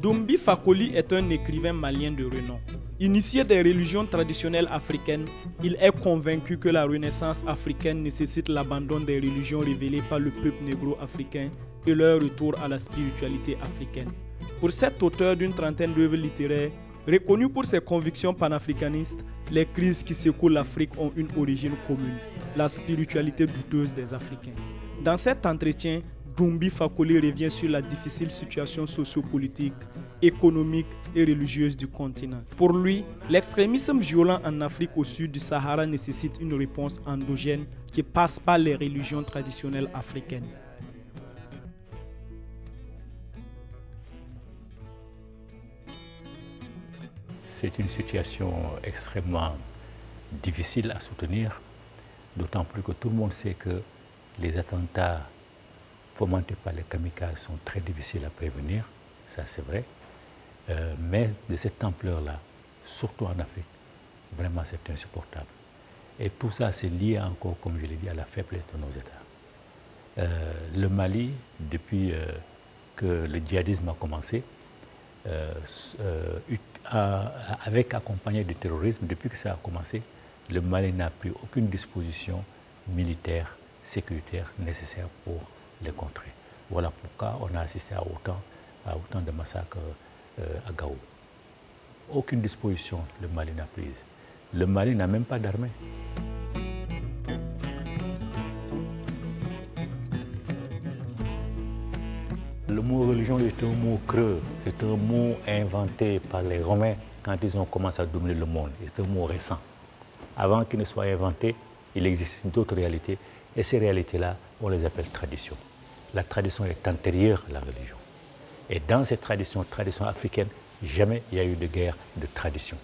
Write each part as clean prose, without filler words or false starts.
Doumbi Fakoli est un écrivain malien de renom. Initié des religions traditionnelles africaines, il est convaincu que la renaissance africaine nécessite l'abandon des religions révélées par le peuple négro-africain et leur retour à la spiritualité africaine. Pour cet auteur d'une trentaine d'œuvres littéraires, reconnu pour ses convictions panafricanistes, les crises qui secouent l'Afrique ont une origine commune, la spiritualité douteuse des Africains. Dans cet entretien, Doumbi Fakoli revient sur la difficile situation sociopolitique, économique et religieuse du continent. Pour lui, l'extrémisme violent en Afrique au sud du Sahara nécessite une réponse endogène qui passe par les religions traditionnelles africaines. C'est une situation extrêmement difficile à soutenir, d'autant plus que tout le monde sait que les attentats fomentés par les kamikazes sont très difficiles à prévenir, ça c'est vrai, mais de cette ampleur-là, surtout en Afrique, vraiment c'est insupportable. Et tout ça c'est lié encore, comme je l'ai dit, à la faiblesse de nos États. Le Mali, depuis que le djihadisme a commencé, avec accompagné du terrorisme, depuis que ça a commencé, le Mali n'a pris aucune disposition militaire, sécuritaire nécessaire pour les contrer. Voilà pourquoi on a assisté à autant de massacres à Gao. Aucune disposition le Mali n'a prise. Le Mali n'a même pas d'armée. Le mot religion est un mot creux, c'est un mot inventé par les Romains quand ils ont commencé à dominer le monde. C'est un mot récent. Avant qu'il ne soit inventé, il existe d'autres réalités et ces réalités-là, on les appelle traditions. La tradition est antérieure à la religion. Et dans ces traditions africaines, jamais il y a eu de guerre de tradition.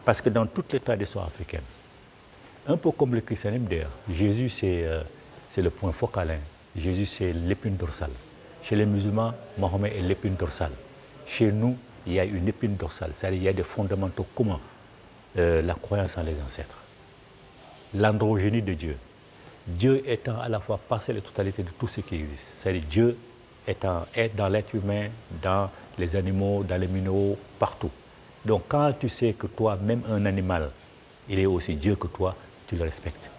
Parce que dans toutes les traditions africaines, un peu comme le christianisme d'ailleurs, Jésus c'est le point focal, Jésus c'est l'épine dorsale. Chez les musulmans, Mahomet est l'épine dorsale. Chez nous, il y a une épine dorsale, c'est-à-dire il y a des fondamentaux communs. La croyance en les ancêtres, l'androgénie de Dieu. Dieu étant à la fois partielle et totalité de tout ce qui existe. C'est-à-dire Dieu est dans l'être humain, dans les animaux, dans les minéraux, partout. Donc quand tu sais que toi, même un animal, il est aussi Dieu que toi, tu le respectes.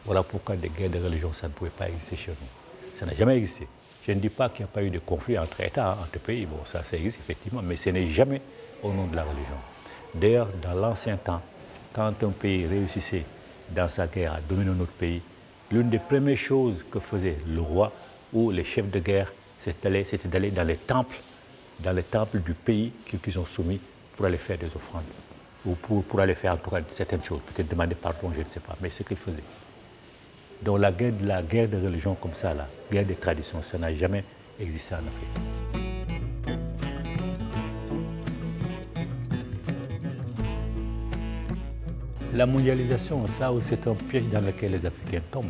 Voilà pourquoi des guerres de religion, ça ne pouvait pas exister chez nous. Ça n'a jamais existé. Je ne dis pas qu'il n'y a pas eu de conflit entre États, entre pays. Bon, ça existe effectivement, mais ce n'est jamais au nom de la religion. D'ailleurs, dans l'ancien temps, quand un pays réussissait dans sa guerre à dominer notre pays, l'une des premières choses que faisait le roi ou les chefs de guerre, c'était d'aller dans les temples du pays qu'ils ont soumis pour aller faire des offrandes, ou pour aller faire en tout cas certaines choses, peut-être demander pardon, je ne sais pas, mais c'est ce qu'ils faisaient. Donc la guerre de religion comme ça, la guerre des traditions, ça n'a jamais existé en Afrique. La mondialisation, ça aussi, c'est un piège dans lequel les Africains tombent.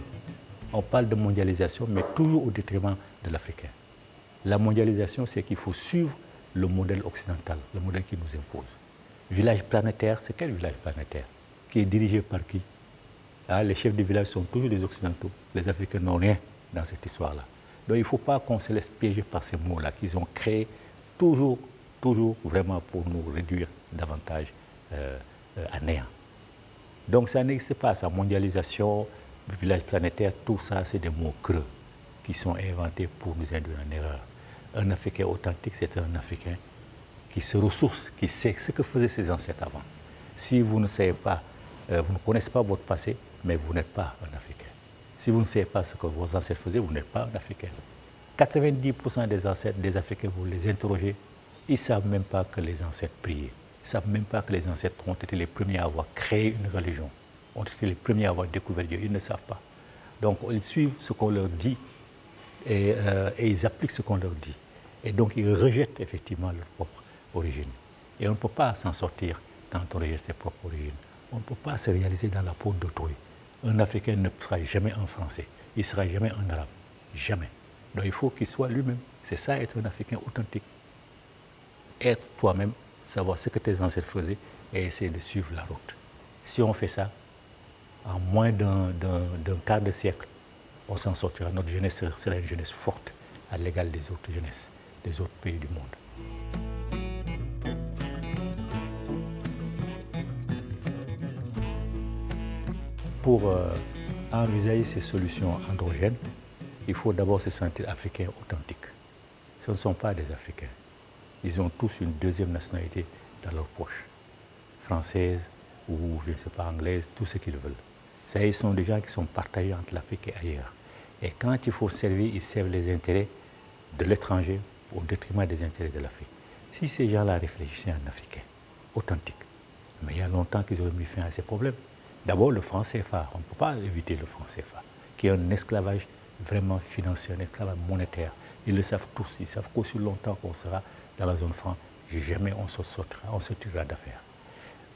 On parle de mondialisation, mais toujours au détriment de l'Africain. La mondialisation, c'est qu'il faut suivre le modèle occidental, le modèle qui nous impose. Village planétaire, c'est quel village planétaire? Qui est dirigé par qui? Les chefs de village sont toujours des Occidentaux. Les Africains n'ont rien dans cette histoire-là. Donc il ne faut pas qu'on se laisse piéger par ces mots-là qu'ils ont créés toujours vraiment pour nous réduire davantage à néant. Donc ça n'existe pas, sa mondialisation, village planétaire, tout ça, c'est des mots creux qui sont inventés pour nous induire en erreur. Un Africain authentique, c'est un Africain qui se ressource, qui sait ce que faisaient ses ancêtres avant. Si vous ne savez pas, vous ne connaissez pas votre passé, mais vous n'êtes pas un Africain. Si vous ne savez pas ce que vos ancêtres faisaient, vous n'êtes pas un Africain. 90% des ancêtres des Africains, vous les interrogez, ils ne savent même pas que les ancêtres priaient. Ils ne savent même pas que les ancêtres ont été les premiers à avoir créé une religion, ont été les premiers à avoir découvert Dieu. Ils ne savent pas. Donc ils suivent ce qu'on leur dit et ils appliquent ce qu'on leur dit. Et donc ils rejettent effectivement leur propre origine. Et on ne peut pas s'en sortir quand on rejette ses propres origines. On ne peut pas se réaliser dans la peau d'autrui. Un Africain ne sera jamais un Français. Il ne sera jamais un Arabe. Jamais. Donc il faut qu'il soit lui-même. C'est ça être un Africain authentique. Être toi-même, savoir ce que tes ancêtres faisaient et essayer de suivre la route. Si on fait ça, en moins d'un quart de siècle, on s'en sortira. Notre jeunesse sera une jeunesse forte, à l'égal des autres jeunesses. des autres pays du monde. Pour envisager ces solutions androgènes, il faut d'abord se sentir africain authentique. Ce ne sont pas des Africains. Ils ont tous une deuxième nationalité dans leur poche, française ou je ne sais pas, anglaise, tout ce qu'ils veulent. Ça, ils sont des gens qui sont partagés entre l'Afrique et ailleurs. Et quand il faut servir, ils servent les intérêts de l'étranger au détriment des intérêts de l'Afrique. Si ces gens-là réfléchissaient en africain, authentique, mais il y a longtemps qu'ils auraient mis fin à ces problèmes. D'abord, le franc CFA, on ne peut pas éviter le franc CFA, qui est un esclavage vraiment financier, un esclavage monétaire. Ils le savent tous, ils savent qu'aussi longtemps qu'on sera dans la zone franc, jamais on se tirera d'affaire.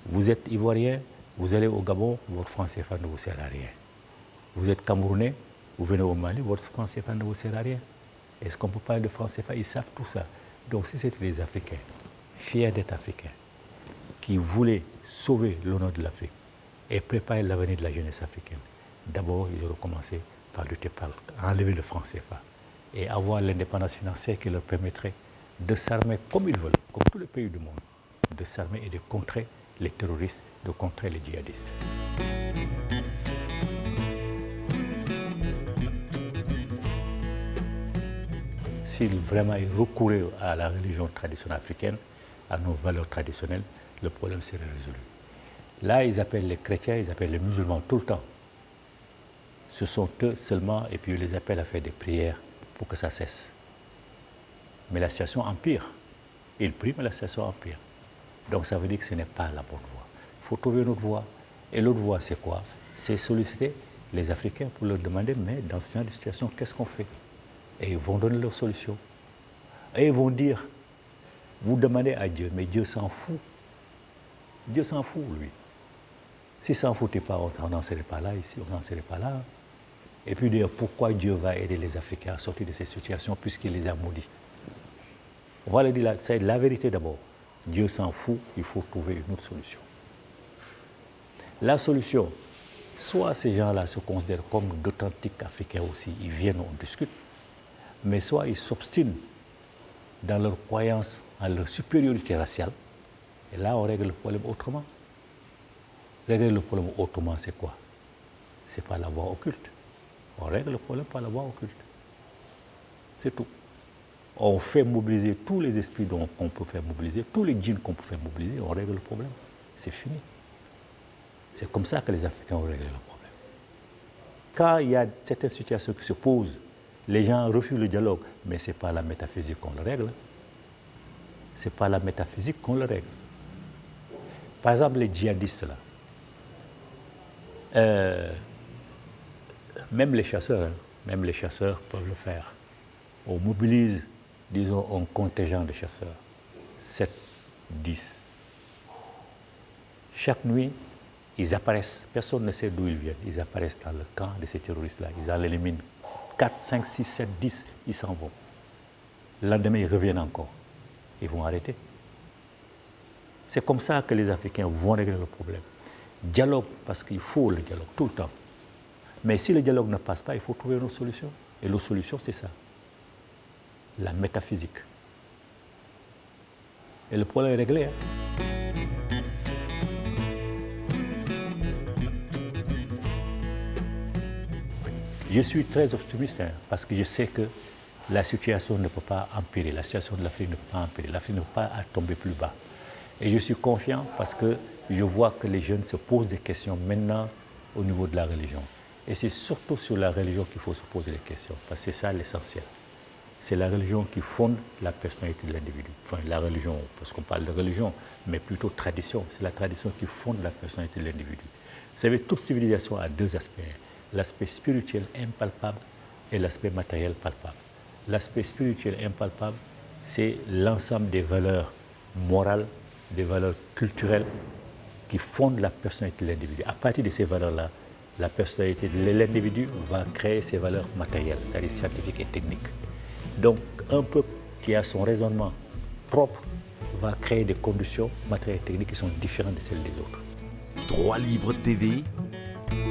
Vous êtes Ivoirien, vous allez au Gabon, votre franc CFA ne vous sert à rien. Vous êtes Camerounais, vous venez au Mali, votre franc CFA ne vous sert à rien. Est-ce qu'on peut parler de franc CFA? Ils savent tout ça. Donc si c'était les Africains, fiers d'être Africains, qui voulaient sauver l'honneur de l'Afrique et préparer l'avenir de la jeunesse africaine, d'abord ils auraient commencé par lutter, par enlever le franc CFA et avoir l'indépendance financière qui leur permettrait de s'armer comme ils veulent, comme tous les pays du monde, de s'armer et de contrer les terroristes, de contrer les djihadistes. S'ils vraiment recouraient à la religion traditionnelle africaine, à nos valeurs traditionnelles, le problème serait résolu. Là, ils appellent les chrétiens, ils appellent les musulmans tout le temps. Ce sont eux seulement, et puis ils les appellent à faire des prières pour que ça cesse. Mais la situation empire. Ils prient, mais la situation empire. Donc ça veut dire que ce n'est pas la bonne voie. Il faut trouver une autre voie. Et l'autre voie, c'est quoi? C'est solliciter les Africains pour leur demander, mais dans ce genre de situation, qu'est-ce qu'on fait? Et ils vont donner leur solution. Et ils vont dire, vous demandez à Dieu, mais Dieu s'en fout. Dieu s'en fout, lui. S'il ne s'en foutait pas, on n'en serait pas là ici, on n'en serait pas là. Et puis dire pourquoi Dieu va aider les Africains à sortir de ces situations puisqu'il les a maudits. On va le dire, c'est la vérité d'abord. Dieu s'en fout, il faut trouver une autre solution. La solution, soit ces gens-là se considèrent comme d'authentiques Africains aussi, ils viennent, on discute, mais soit ils s'obstinent dans leur croyance en leur supériorité raciale, et là on règle le problème autrement. Régler le problème autrement, c'est quoi? C'est pas la voie occulte. On règle le problème par la voie occulte. C'est tout. On fait mobiliser tous les esprits qu'on peut faire mobiliser, tous les djinns qu'on peut faire mobiliser, on règle le problème. C'est fini. C'est comme ça que les Africains ont réglé le problème. Quand il y a certaines situations qui se posent, les gens refusent le dialogue, mais ce n'est pas la métaphysique qu'on le règle. Ce n'est pas la métaphysique qu'on le règle. Par exemple, les djihadistes, là, même les chasseurs peuvent le faire. On mobilise, disons, un contingent de chasseurs, 7, 10. Chaque nuit, ils apparaissent, personne ne sait d'où ils viennent, ils apparaissent dans le camp de ces terroristes-là, ils en éliminent 4, 5, 6, 7, 10, ils s'en vont. Le lendemain, ils reviennent encore, ils vont arrêter. C'est comme ça que les Africains vont régler le problème. Dialogue, parce qu'il faut le dialogue tout le temps. Mais si le dialogue ne passe pas, il faut trouver une autre solution. Et l'autre solution, c'est ça. La métaphysique. Et le problème est réglé. Je suis très optimiste parce que je sais que la situation ne peut pas empirer. La situation de l'Afrique ne peut pas empirer. L'Afrique ne peut pas tomber plus bas. Et je suis confiant parce que je vois que les jeunes se posent des questions maintenant au niveau de la religion. Et c'est surtout sur la religion qu'il faut se poser des questions, parce que c'est ça l'essentiel. C'est la religion qui fonde la personnalité de l'individu. Enfin, la religion, parce qu'on parle de religion, mais plutôt tradition. C'est la tradition qui fonde la personnalité de l'individu. Vous savez, toute civilisation a deux aspects. L'aspect spirituel impalpable et l'aspect matériel palpable. L'aspect spirituel impalpable, c'est l'ensemble des valeurs morales, des valeurs culturelles qui fondent la personnalité de l'individu. À partir de ces valeurs-là, la personnalité de l'individu va créer ses valeurs matérielles, c'est-à-dire scientifiques et techniques. Donc, un peuple qui a son raisonnement propre va créer des conditions matérielles et techniques qui sont différentes de celles des autres. Droit Libre TV,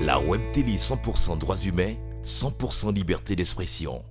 la web télé 100% droits humains, 100% liberté d'expression.